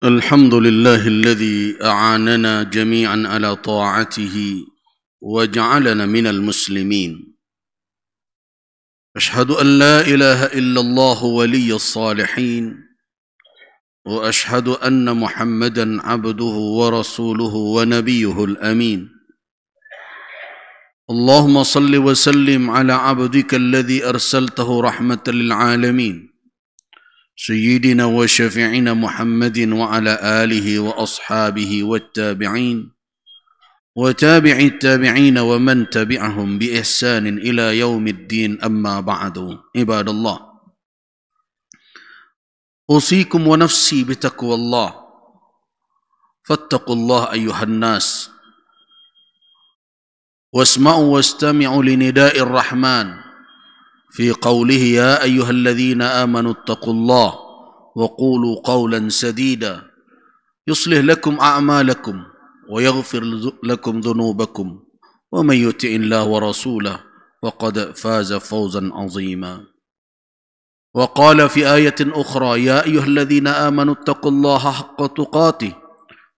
الحمد لله الذي أعاننا جميعا على طاعته وجعلنا من المسلمين. أشهد أن لا إله إلا الله ولي الصالحين، وأشهد أن محمدا عبده ورسوله ونبيه الأمين. اللهم صل وسلم على عبدك الذي أرسلته رحمة للعالمين سيدنا وشفيعنا محمد وعلى آله وأصحابه والتابعين وتابع التابعين ومن تبعهم بإحسان إلى يوم الدين. أما بعد، عباد الله، أوصيكم ونفسي بتقوى الله، فاتقوا الله أيها الناس، واسمعوا واستمعوا لنداء الرحمن في قوله: يا أيها الذين آمنوا اتقوا الله وقولوا قولا سديدا يصلح لكم أعمالكم ويغفر لكم ذنوبكم ومن يطع الله ورسوله فقد فاز فوزا عظيما. وقال في آية أخرى: يا أيها الذين آمنوا اتقوا الله حق تقاته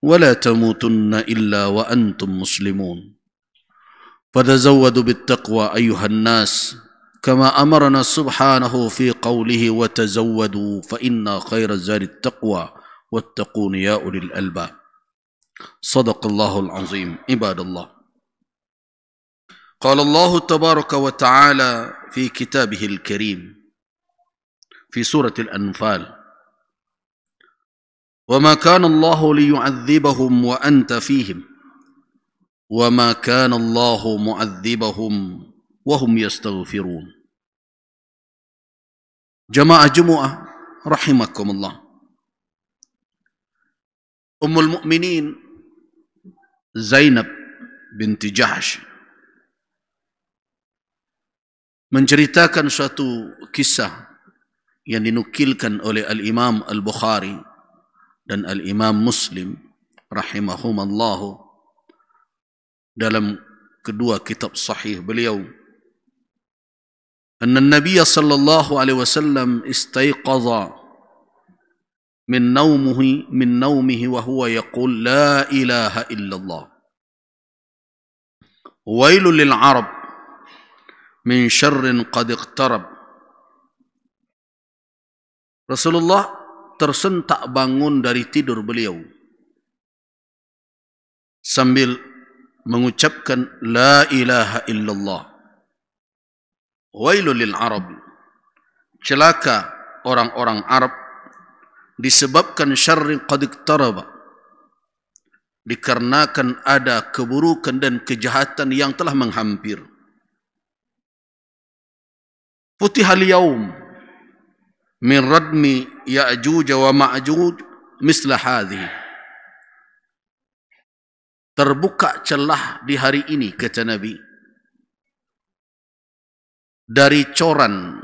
ولا تموتن إلا وأنتم مسلمون. فتزودوا بالتقوى أيها الناس، كما أمرنا سبحانه في قوله: وتزودوا فإن خير الزاد التقوى واتقون يا أولي الألباب. صدق الله العظيم. عباد الله، قال الله تبارك وتعالى في كتابه الكريم في سورة الأنفال: وما كان الله ليعذبهم وأنت فيهم وما كان الله معذبهم وهم يستغفرون. Jamaah Jumu'ah rahimakumullah. Ummul Mukminin Zainab binti Jahsh menceritakan suatu kisah yang dinukilkan oleh Al-Imam Al-Bukhari dan Al-Imam Muslim rahimahumallahu dalam kedua kitab sahih beliau. أن النبي صلى الله عليه وسلم استيقظ من نومه وهو يقول: لا إله إلا الله، ويل للعرب من شر قد اقترب. Rasulullah tersentak bangun dari tidur beliau sambil mengucapkan la ilaha illallah. Wailul lil Arab, celaka orang-orang Arab disebabkan syarrin qad iqtaraba, dikarenakan ada keburukan dan kejahatan yang telah menghampir. Futihal yaum min radmi Ya'juj wa Ma'juj misla hadhihi, terbuka celah di hari ini, kata Nabi, dari coran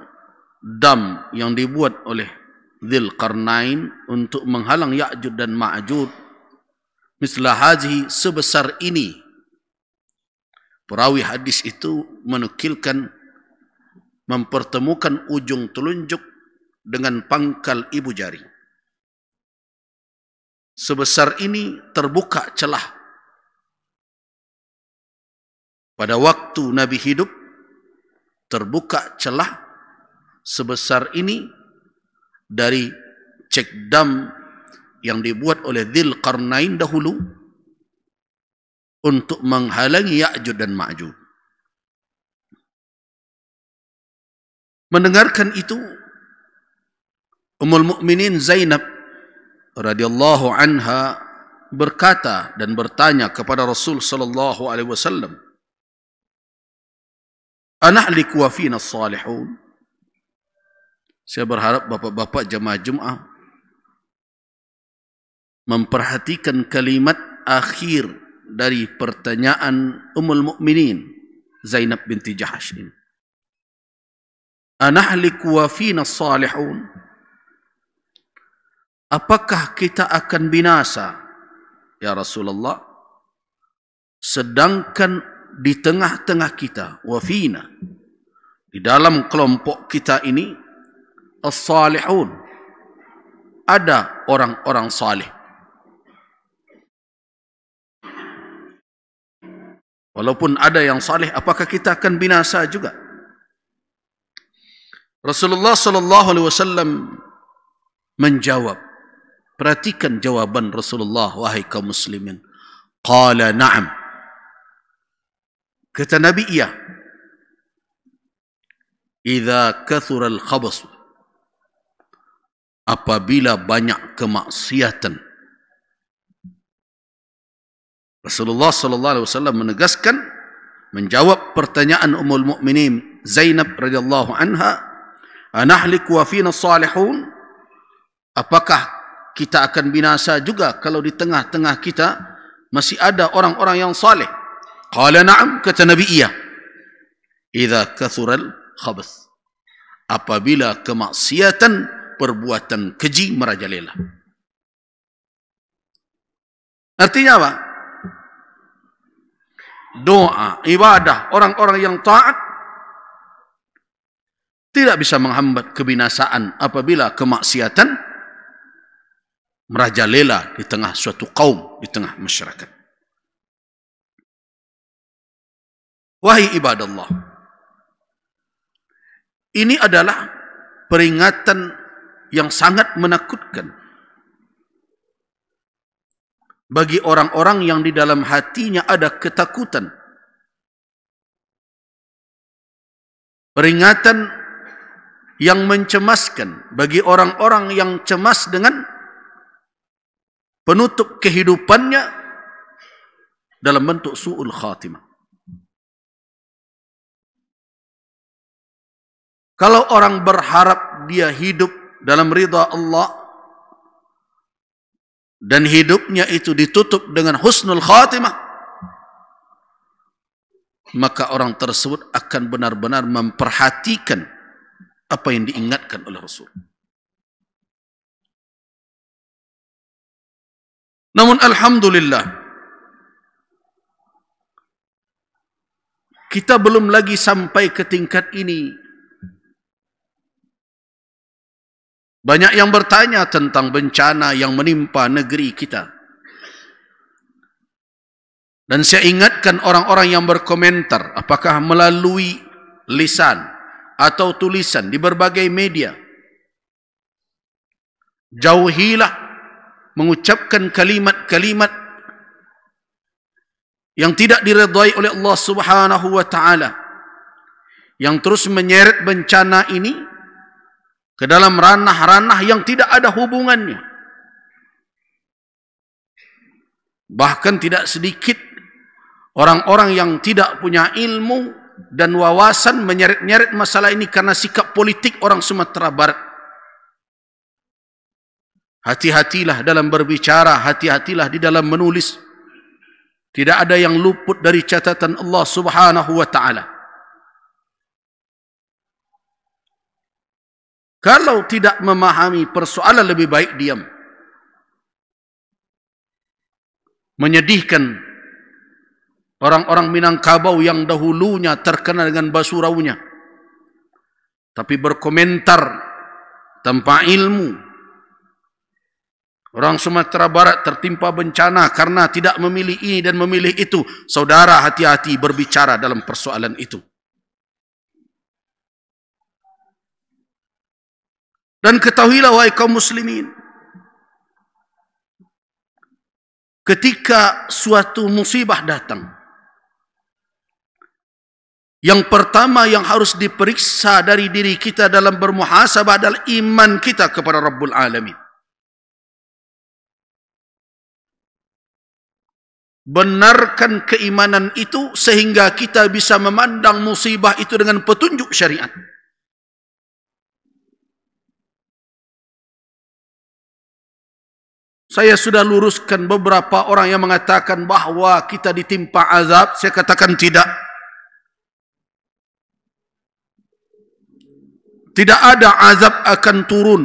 dam yang dibuat oleh Dzulqarnain untuk menghalang Ya'juj dan Ma'juj, mislah hadhihi, sebesar ini. Perawi hadis itu menukilkan mempertemukan ujung telunjuk dengan pangkal ibu jari. Sebesar ini terbuka celah. Pada waktu Nabi hidup, terbuka celah sebesar ini dari cek dam yang dibuat oleh Dzulqarnain dahulu untuk menghalangi Ya'juj dan Ma'juj. Mendengarkan itu, Ummul Mukminin Zainab radhiyallahu anha berkata dan bertanya kepada Rasul sallallahu alaihi wasallam: Anahliku wa fina salihun. Saya berharap bapak-bapak jemaah Jum'ah memperhatikan kalimat akhir dari pertanyaan Ummul Mukminin Zainab binti Jahsh ini. Anahliku wa fina salihun. Apakah kita akan binasa, ya Rasulullah, sedangkan di tengah-tengah kita, wafina, di dalam kelompok kita ini, as-salihun, ada orang-orang salih. Walaupun ada yang saleh, apakah kita akan binasa juga? Rasulullah sallallahu alaihi wasallam menjawab. Perhatikan jawaban Rasulullah, wahai kaum muslimin. Qala na'am. Kata Nabi, iya. Idza kathura al-khabas. Apabila banyak kemaksiatan. Rasulullah sallallahu alaihi wasallam menegaskan, menjawab pertanyaan Ummul Mukminin Zainab radhiyallahu anha, anahliku wa fina salihun? Apakah kita akan binasa juga kalau di tengah-tengah kita masih ada orang-orang yang saleh? Qala na'am, kata Nabi, iya. Idza kathural khabas. Apabila kemaksiatan, perbuatan keji merajalela. Artinya apa? Doa, ibadah orang-orang yang taat tidak bisa menghambat kebinasaan apabila kemaksiatan merajalela di tengah suatu kaum, di tengah masyarakat. Wahai ibadallah, ini adalah peringatan yang sangat menakutkan bagi orang-orang yang di dalam hatinya ada ketakutan. Peringatan yang mencemaskan bagi orang-orang yang cemas dengan penutup kehidupannya dalam bentuk su'ul khatimah. Kalau orang berharap dia hidup dalam ridha Allah dan hidupnya itu ditutup dengan husnul khatimah, maka orang tersebut akan benar-benar memperhatikan apa yang diingatkan oleh Rasul. Namun alhamdulillah, kita belum lagi sampai ke tingkat ini. Banyak yang bertanya tentang bencana yang menimpa negeri kita. Dan saya ingatkan orang-orang yang berkomentar, apakah melalui lisan atau tulisan di berbagai media, jauhilah mengucapkan kalimat-kalimat yang tidak diredai oleh Allah Subhanahu wa taala, yang terus menyeret bencana ini ke dalam ranah-ranah yang tidak ada hubungannya. Bahkan tidak sedikit orang-orang yang tidak punya ilmu dan wawasan menyeret-nyeret masalah ini karena sikap politik orang Sumatera Barat. Hati-hatilah dalam berbicara, hati-hatilah di dalam menulis. Tidak ada yang luput dari catatan Allah Subhanahu wa taala. Kalau tidak memahami persoalan, lebih baik diam. Menyedihkan orang-orang Minangkabau yang dahulunya terkenal dengan basuraunya, tapi berkomentar tanpa ilmu. Orang Sumatera Barat tertimpa bencana karena tidak memilih ini dan memilih itu. Saudara, hati-hati berbicara dalam persoalan itu. Dan ketahuilah wahai kaum muslimin, ketika suatu musibah datang, yang pertama yang harus diperiksa dari diri kita dalam bermuhasabah adalah iman kita kepada Rabbul Alamin. Benarkan keimanan itu sehingga kita bisa memandang musibah itu dengan petunjuk syariat. Saya sudah luruskan beberapa orang yang mengatakan bahawa kita ditimpa azab. Saya katakan tidak. Tidak ada azab akan turun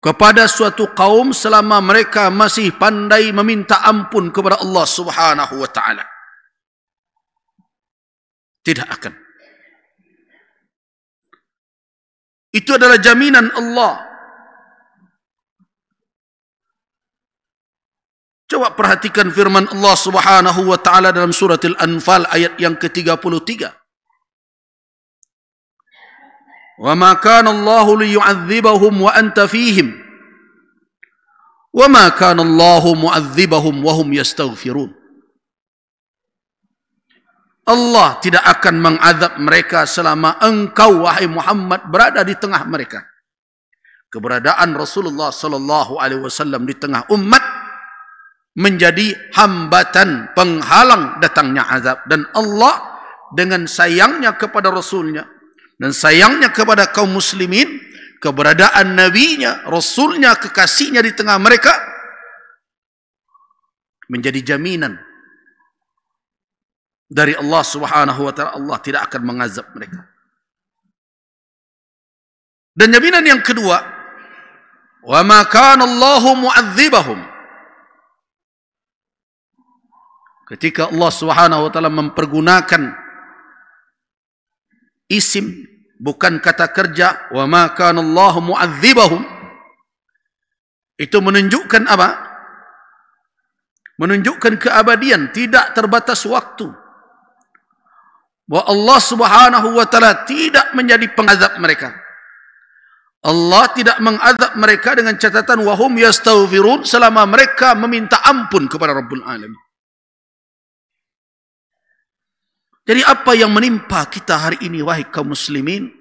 kepada suatu kaum selama mereka masih pandai meminta ampun kepada Allah Subhanahu wa taala. Tidak akan. Itu adalah jaminan Allah. Coba perhatikan firman Allah Subhanahu wa taala dalam surat Al-Anfal ayat yang ke-33. Wa ma kana Allahu liyu'adzibahum wa anta fihim. Wa ma kana Allahu mu'adzibahum wa hum yastaghfirun. Allah tidak akan mengazab mereka selama engkau wahai Muhammad berada di tengah mereka. Keberadaan Rasulullah sallallahu alaihi wasallam di tengah umat menjadi hambatan penghalang datangnya azab, dan Allah dengan sayangnya kepada Rasulnya dan sayangnya kepada kaum muslimin, keberadaan nabinya, rasulnya, kekasihnya di tengah mereka menjadi jaminan dari Allah Subhanahu wa taala. Allah tidak akan mengazab mereka. Dan jaminan yang kedua, wa ma kana Allahu mu'adzibahum. Ketika Allah Subhanahu wa taala mempergunakan isim bukan kata kerja, wa ma kana Allahu mu'adzibahum, itu menunjukkan apa? Menunjukkan keabadian, tidak terbatas waktu. Bahwa Allah Subhanahu wa taala tidak menjadi pengazab mereka. Allah tidak mengazab mereka dengan catatan wahum yastaghfirun, selama mereka meminta ampun kepada Rabbul Alamin. Jadi apa yang menimpa kita hari ini wahai kaum muslimin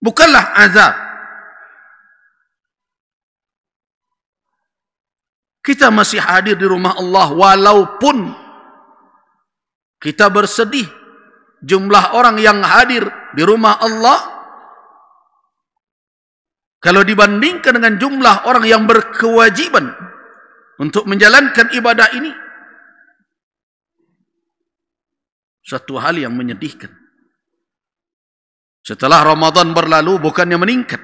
bukanlah azab. Kita masih hadir di rumah Allah walaupun kita bersedih jumlah orang yang hadir di rumah Allah kalau dibandingkan dengan jumlah orang yang berkewajiban untuk menjalankan ibadah ini. Satu hal yang menyedihkan. Setelah Ramadan berlalu bukannya meningkat.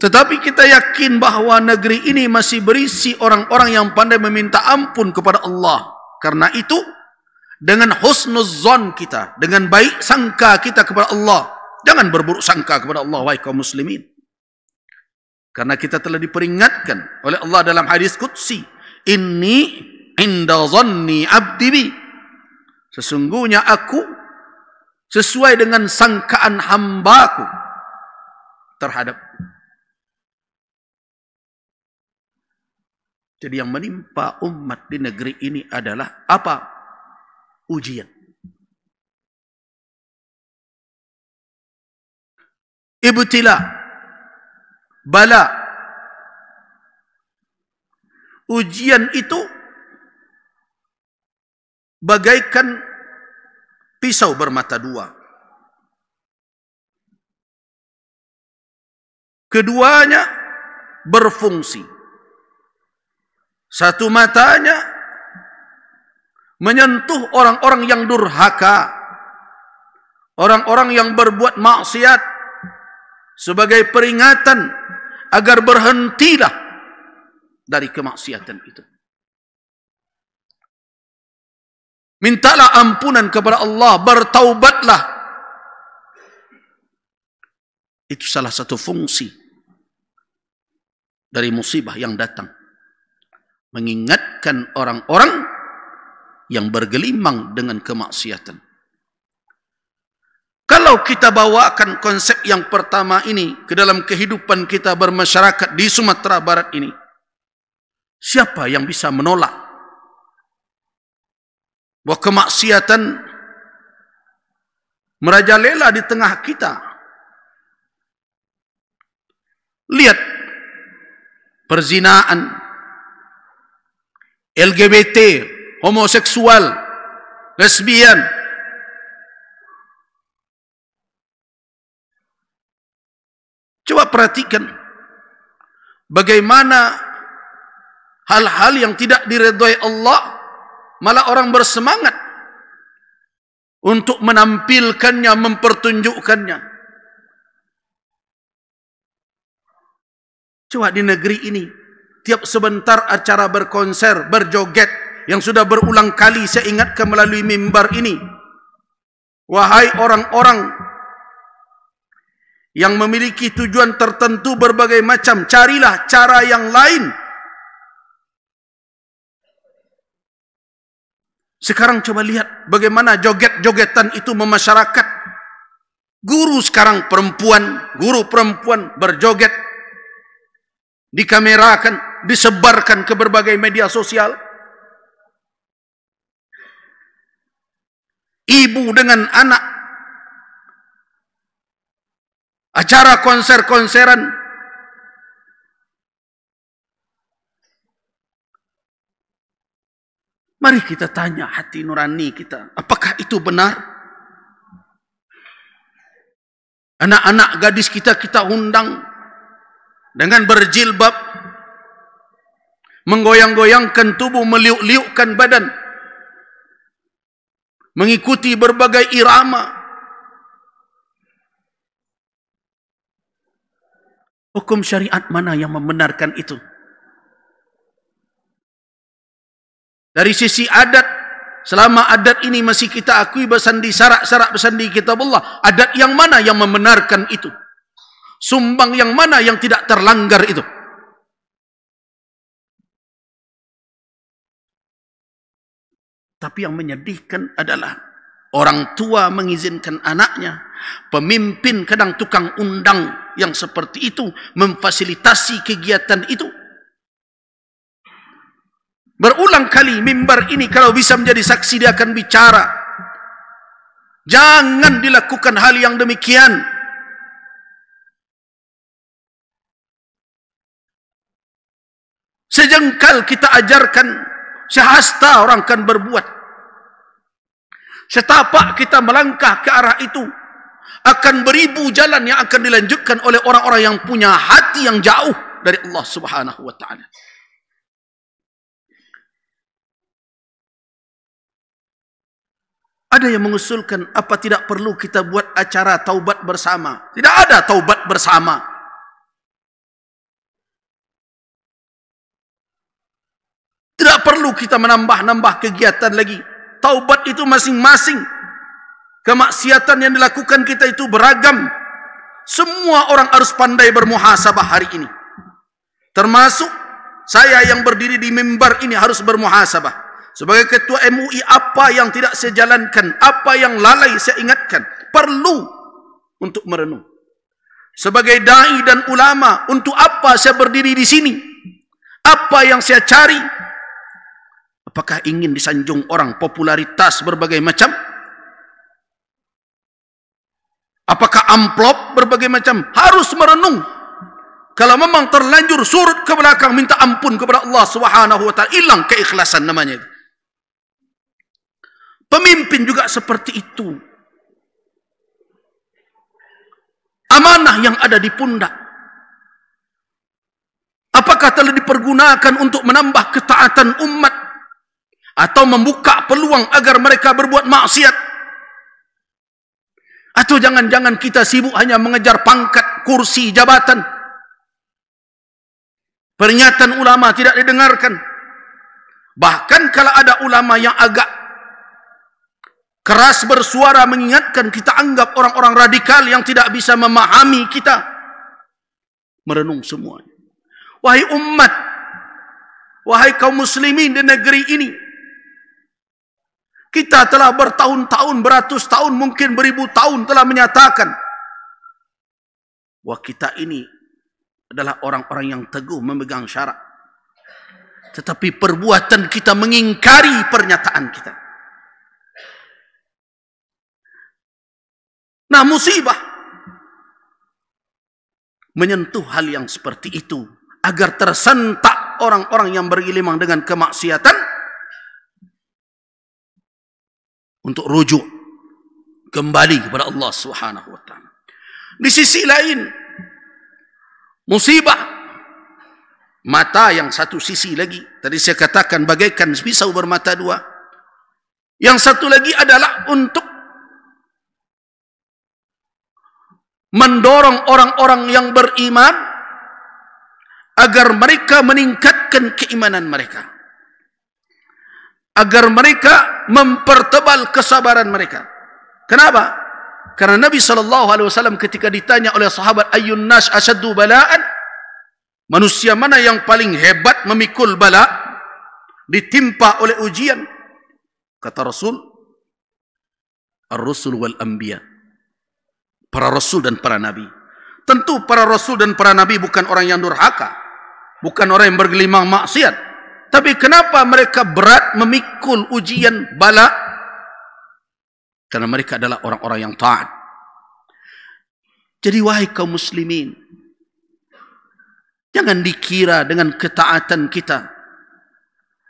Tetapi kita yakin bahawa negeri ini masih berisi orang-orang yang pandai meminta ampun kepada Allah. Karena itu, dengan husnuzzon kita, dengan baik sangka kita kepada Allah, jangan berburuk sangka kepada Allah, wahai kaum muslimin. Karena kita telah diperingatkan oleh Allah dalam hadis qudsi, inni inda zanni abdi bi, sesungguhnya aku sesuai dengan sangkaan hambaku terhadap. Jadi yang menimpa umat di negeri ini adalah apa? Ujian. Ibtila, bala. Ujian itu bagaikan pisau bermata dua. Keduanya berfungsi. Satu matanya menyentuh orang-orang yang durhaka, orang-orang yang berbuat maksiat, sebagai peringatan agar berhentilah dari kemaksiatan itu. Mintalah ampunan kepada Allah, bertaubatlah. Itu salah satu fungsi dari musibah yang datang. Mengingatkan orang-orang yang bergelimang dengan kemaksiatan. Kalau kita bawakan konsep yang pertama ini ke dalam kehidupan kita bermasyarakat di Sumatera Barat ini, siapa yang bisa menolak bahwa kemaksiatan merajalela di tengah kita? Lihat perzinaan, LGBT, homoseksual, lesbian. Coba perhatikan bagaimana hal-hal yang tidak diredai Allah malah orang bersemangat untuk menampilkannya, mempertunjukkannya. Coba di negeri ini, tiap sebentar acara berkonser, berjoget, yang sudah berulang kali saya ingatkan melalui mimbar ini. Wahai orang-orang yang memiliki tujuan tertentu berbagai macam. Carilah cara yang lain. Sekarang coba lihat bagaimana joget-jogetan itu memasyarakat. Guru sekarang perempuan, guru perempuan berjoget, dikamerakan, disebarkan ke berbagai media sosial. Ibu dengan anak, acara konser-konseran. Mari kita tanya hati nurani kita, apakah itu benar? Anak-anak gadis kita undang dengan berjilbab, menggoyang-goyangkan tubuh, meliuk-liukkan badan, mengikuti berbagai irama. Hukum syariat mana yang membenarkan itu? Dari sisi adat, selama adat ini masih kita akui bersandi syarak-syarak bersandi kitabullah, adat yang mana yang membenarkan itu? Sumbang yang mana yang tidak terlanggar itu? Tapi yang menyedihkan adalah orang tua mengizinkan anaknya, pemimpin kadang tukang undang yang seperti itu, memfasilitasi kegiatan itu. Berulang kali mimbar ini kalau bisa menjadi saksi dia akan bicara. Jangan dilakukan hal yang demikian. Sejengkal kita ajarkan, sehasta orang akan berbuat. Setapak kita melangkah ke arah itu, akan beribu jalan yang akan dilanjutkan oleh orang-orang yang punya hati yang jauh dari Allah Subhanahu wa ta'ala. Ada yang mengusulkan, apa tidak perlu kita buat acara taubat bersama? Tidak ada taubat bersama. Tidak perlu kita menambah-nambah kegiatan lagi. Taubat itu masing-masing. Kemaksiatan yang dilakukan kita itu beragam. Semua orang harus pandai bermuhasabah hari ini. Termasuk saya yang berdiri di mimbar ini harus bermuhasabah. Sebagai ketua MUI, apa yang tidak saya jalankan, apa yang lalai saya ingatkan, perlu untuk merenung. Sebagai dai dan ulama, untuk apa saya berdiri di sini? Apa yang saya cari? Apakah ingin disanjung orang, popularitas berbagai macam? Apakah amplop berbagai macam? Harus merenung. Kalau memang terlanjur surut ke belakang, minta ampun kepada Allah Subhanahu wa ta'ala, hilang keikhlasan namanya itu. Pemimpin juga seperti itu. Amanah yang ada di pundak, apakah telah dipergunakan untuk menambah ketaatan umat atau membuka peluang agar mereka berbuat maksiat? Atau jangan-jangan kita sibuk hanya mengejar pangkat, kursi, jabatan? Peringatan ulama tidak didengarkan. Bahkan kalau ada ulama yang agak keras bersuara mengingatkan, kita anggap orang-orang radikal yang tidak bisa memahami kita. Merenung semuanya. Wahai umat, wahai kaum muslimin di negeri ini, kita telah bertahun-tahun, beratus tahun, mungkin beribu tahun telah menyatakan bahwa kita ini adalah orang-orang yang teguh memegang syarak. Tetapi perbuatan kita mengingkari pernyataan kita. Nah, musibah menyentuh hal yang seperti itu agar tersentak orang-orang yang berilmu dengan kemaksiatan untuk rujuk kembali kepada Allah Subhanahu wa ta'ala. Di sisi lain, musibah mata yang satu sisi lagi, tadi saya katakan bagaikan pisau bermata dua. Yang satu lagi adalah untuk mendorong orang-orang yang beriman agar mereka meningkatkan keimanan mereka, agar mereka mempertebal kesabaran mereka. Kenapa? Karena Nabi SAW ketika ditanya oleh sahabat, ayyun nas asyaddu bala'an, manusia mana yang paling hebat memikul bala, ditimpa oleh ujian? Kata Rasul, ar-rusul wal anbiya, para rasul dan para nabi. Tentu para rasul dan para nabi bukan orang yang durhaka, bukan orang yang bergelimang maksiat. Tapi kenapa mereka berat memikul ujian bala? Karena mereka adalah orang-orang yang taat. Jadi wahai kaum muslimin, jangan dikira dengan ketaatan kita,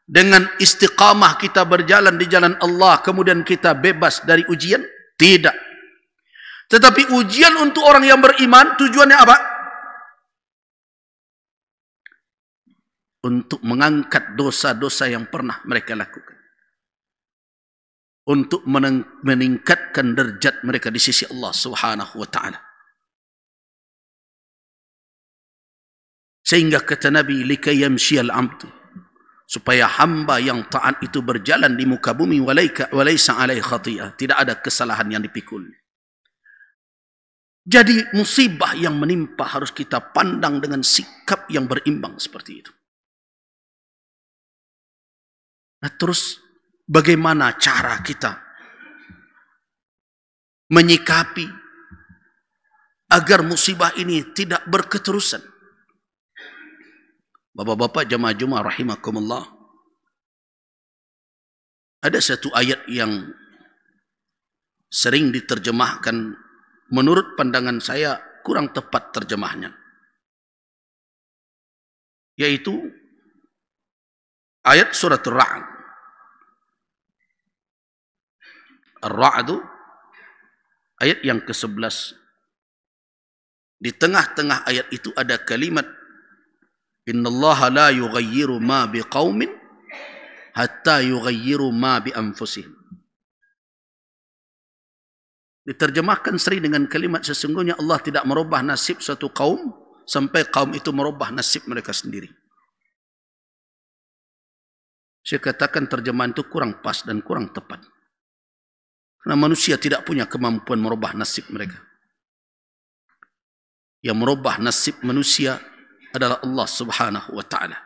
dengan istiqamah kita berjalan di jalan Allah, kemudian kita bebas dari ujian. Tidak. Tetapi ujian untuk orang yang beriman, tujuannya apa? Untuk mengangkat dosa-dosa yang pernah mereka lakukan. Untuk meningkatkan derajat mereka di sisi Allah Subhanahu wa ta'ala. Sehingga kata Nabi, likay yamshiyal 'abdu, supaya hamba yang taat itu berjalan di muka bumi, walaysa alaihi khati'ah, tidak ada kesalahan yang dipikul. Jadi musibah yang menimpa harus kita pandang dengan sikap yang berimbang seperti itu. Nah, terus bagaimana cara kita menyikapi agar musibah ini tidak berketerusan? Bapak-bapak jamaah Jumat rahimakumullah, ada satu ayat yang sering diterjemahkan, menurut pandangan saya kurang tepat terjemahnya, yaitu ayat surat Ar-Ra'd. Ar-Ra'd ayat yang ke-11. Di tengah-tengah ayat itu ada kalimat, innallaha la yughayyiru ma biqaumin hatta yughayyiru ma bi anfusihim. Diterjemahkan sering dengan kalimat, sesungguhnya Allah tidak merubah nasib suatu kaum sampai kaum itu merubah nasib mereka sendiri. Saya katakan terjemahan itu kurang pas dan kurang tepat. Karena manusia tidak punya kemampuan merubah nasib mereka. Yang merubah nasib manusia adalah Allah Subhanahu wa ta'ala.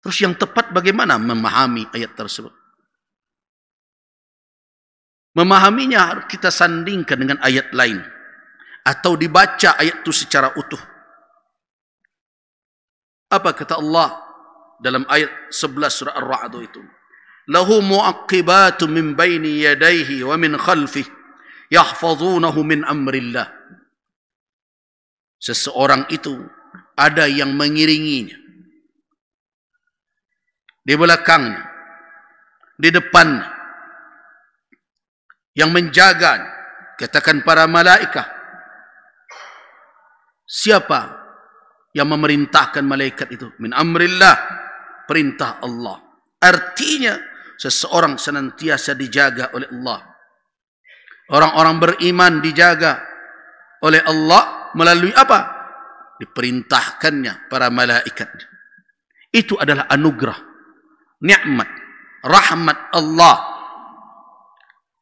Terus yang tepat bagaimana memahami ayat tersebut? Memahaminya harus kita sandingkan dengan ayat lain, atau dibaca ayat itu secara utuh. Apa kata Allah dalam ayat 11 surah Ar-Ra'd itu? Lahu mu'aqibatu min baini yadayhi wa min khalfihi yahfazunahu min amrillah. Seseorang itu ada yang mengiringinya, di belakangnya, di depannya, yang menjaga. Katakan para malaikat. Siapa yang memerintahkan malaikat itu? Min amrillah, perintah Allah. Artinya seseorang senantiasa dijaga oleh Allah. Orang-orang beriman dijaga oleh Allah melalui apa? Diperintahkannya para malaikat. Itu adalah anugerah, nikmat, rahmat Allah.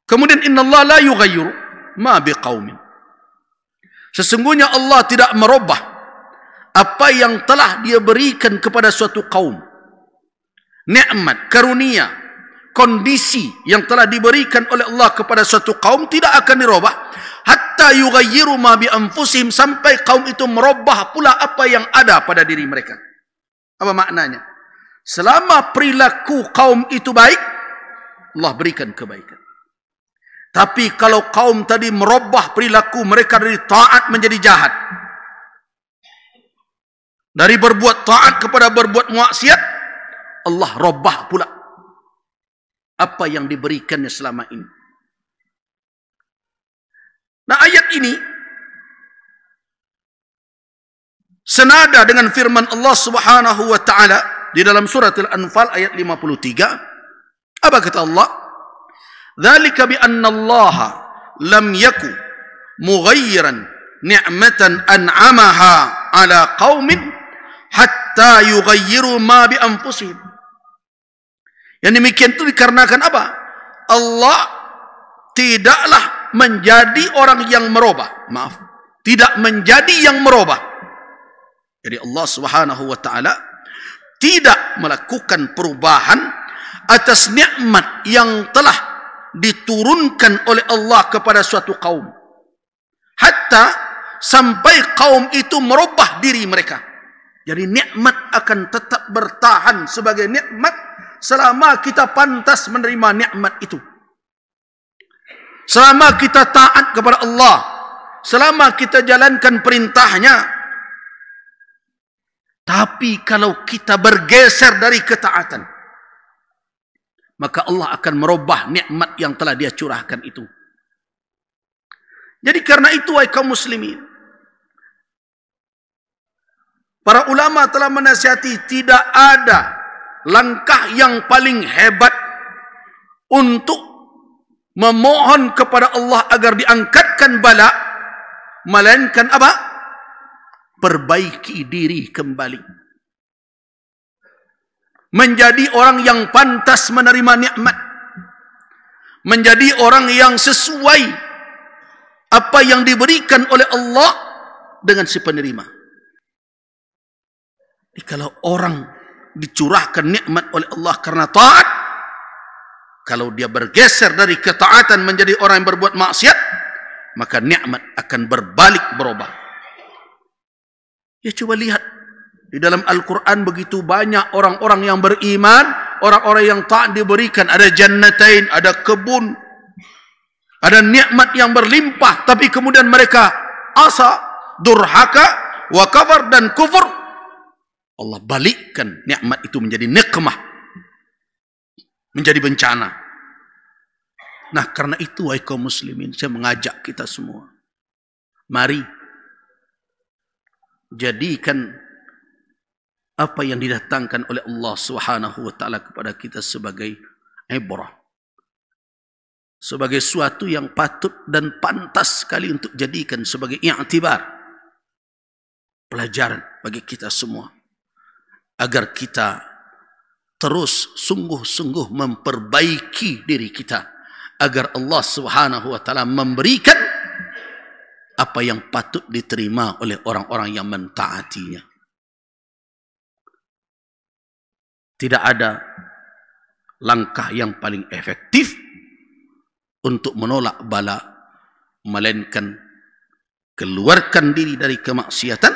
Kemudian innallaha la yughayyiru ma biqaumin. Sesungguhnya Allah tidak merubah apa yang telah Dia berikan kepada suatu kaum. Nikmat, karunia, kondisi yang telah diberikan oleh Allah kepada suatu kaum tidak akan dirubah hatta yughayyiru ma bi anfusihim, sampai kaum itu merubah pula apa yang ada pada diri mereka. Apa maknanya? Selama perilaku kaum itu baik, Allah berikan kebaikan. Tapi kalau kaum tadi merubah perilaku mereka dari taat menjadi jahat, dari berbuat taat kepada berbuat maksiat, Allah robah pula apa yang diberikannya selama ini. Nah, ayat ini senada dengan firman Allah Subhanahu wa ta'ala di dalam surat Al-Anfal ayat 53. Apa kata Allah? Dzalika bi anna Allah lam yaku mughayyiran ni'matan an'amaha ala qaumin hatta yughayyiru ma bi anfusihim. Yang demikian itu dikarenakan apa? Allah tidaklah menjadi orang yang merubah. Maaf, tidak menjadi yang merubah. Jadi Allah Subhanahu wa taala tidak melakukan perubahan atas nikmat yang telah diturunkan oleh Allah kepada suatu kaum, hatta sampai kaum itu merubah diri mereka. Jadi nikmat akan tetap bertahan sebagai nikmat selama kita pantas menerima nikmat itu, selama kita taat kepada Allah, selama kita jalankan perintahnya. Tapi kalau kita bergeser dari ketaatan, maka Allah akan merubah nikmat yang telah Dia curahkan itu. Jadi karena itu, wahai kaum muslimin, para ulama telah menasihati, tidak ada langkah yang paling hebat untuk memohon kepada Allah agar diangkatkan bala, melainkan apa? Perbaiki diri kembali, menjadi orang yang pantas menerima nikmat, menjadi orang yang sesuai apa yang diberikan oleh Allah dengan si penerima. Jadi kalau orang dicurahkan nikmat oleh Allah karena taat, kalau dia bergeser dari ketaatan menjadi orang yang berbuat maksiat, maka nikmat akan berbalik berubah. Ya, coba lihat di dalam Al-Quran, begitu banyak orang-orang yang beriman, orang-orang yang taat diberikan ada jannatain, ada kebun, ada nikmat yang berlimpah, tapi kemudian mereka asa, durhaka, wa kafar dan kufur. Allah balikkan nikmat itu menjadi nikmah, menjadi bencana. Nah, karena itu, wahai kaum muslimin, saya mengajak kita semua, mari jadikan apa yang didatangkan oleh Allah Subhanahu wa taala kepada kita sebagai ibrah, sebagai suatu yang patut dan pantas sekali untuk jadikan sebagai i'tibar, pelajaran bagi kita semua, agar kita terus sungguh-sungguh memperbaiki diri kita, agar Allah Subhanahu wa taala memberikan apa yang patut diterima oleh orang-orang yang mentaatinya. Tidak ada langkah yang paling efektif untuk menolak bala, melainkan keluarkan diri dari kemaksiatan